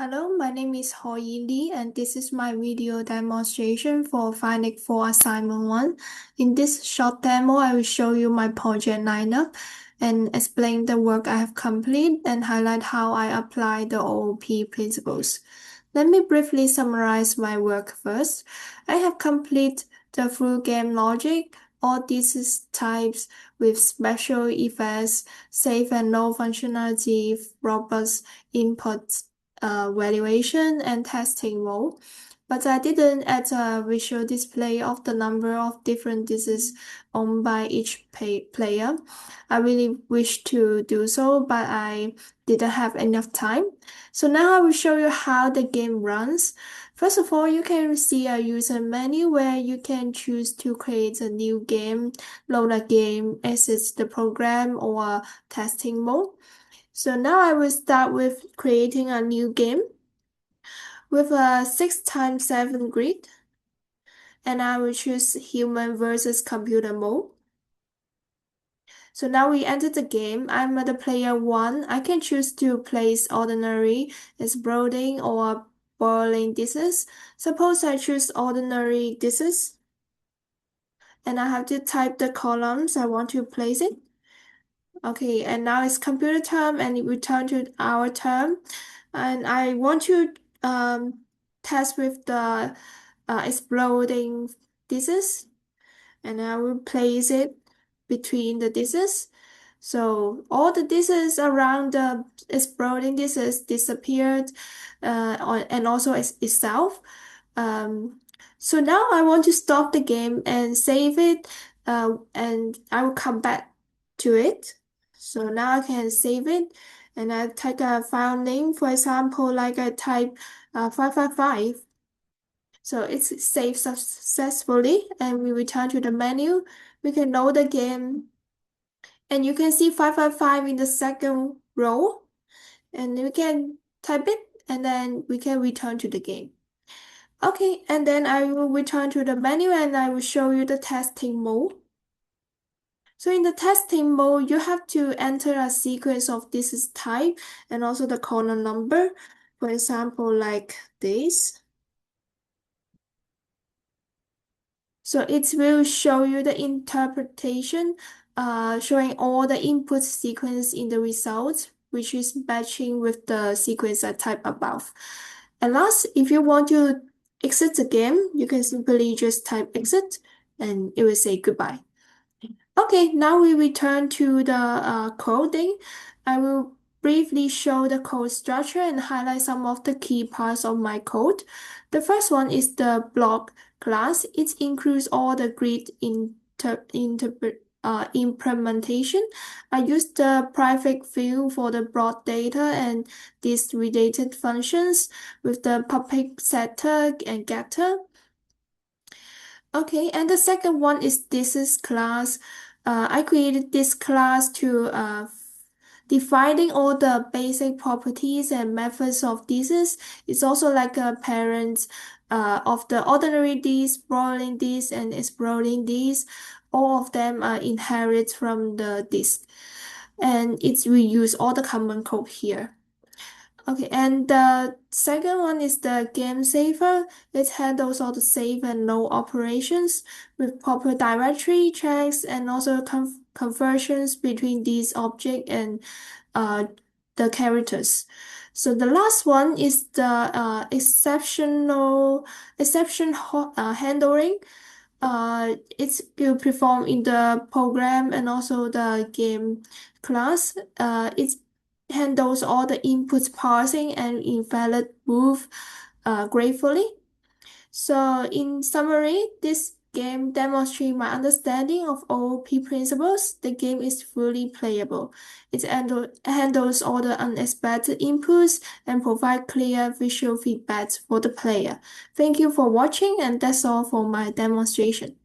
Hello, my name is Ho Yin Lee, and this is my video demonstration for IFN584 Assignment 1. In this short demo, I will show you my project lineup and explain the work I have completed and highlight how I apply the OOP principles. Let me briefly summarize my work first. I have completed the full game logic. All these types with special effects, safe and low functionality, robust inputs valuation and testing mode, but I didn't add a visual display of the number of different discs owned by each player. I really wish to do so, but I didn't have enough time. So now I will show you how the game runs. First of all, you can see a user menu where you can choose to create a new game, load a game, exit the program, or testing mode. So now I will start with creating a new game with a 6x7 grid, and I will choose human versus computer mode. So now we enter the game. I'm the player 1. I can choose to place ordinary, exploding, or boiling discs. Suppose I choose ordinary discs, and I have to type the columns I want to place it. Okay, and now it's computer term and it return to our term. And I want to test with the exploding discs, and I will place it between the discs. So all the discs around the exploding discs disappeared, and also itself. Um, so now I want to stop the game and save it, and I will come back to it. So now I can save it, and I type a file name, for example, like I type 555. So it's saved successfully, and we return to the menu. We can load the game, and you can see 555 in the second row, and we can type it, and then we can return to the game. Okay, and then I will return to the menu and I will show you the testing mode. So in the testing mode, you have to enter a sequence of this type and also the column number. For example, like this. So it will show you the interpretation, showing all the input sequence in the result, which is matching with the sequence I typed above. And last, if you want to exit the game, you can simply just type exit and it will say goodbye. Okay, now we return to the coding. I will briefly show the code structure and highlight some of the key parts of my code. The first one is the block class. It includes all the grid implementation. I use the private field for the block data and these related functions with the public setter and getter. Okay, and the second one is this is class. I created this class to defining all the basic properties and methods of this. It's also like a parent of the ordinary disk, boiling disk, and exploding disk. All of them are inherit from the disk, and it's we use all the common code here. Okay, and the second one is the game saver. It handles all the save and load operations with proper directory checks and also conversions between these objects and uh, the characters. So the last one is the exception handling. It's will perform in the program and also the game class. It handles all the input parsing and invalid move gratefully. So in summary, this game demonstrates my understanding of OOP principles. The game is fully playable. It handles all the unexpected inputs and provide clear visual feedback for the player. Thank you for watching, and that's all for my demonstration.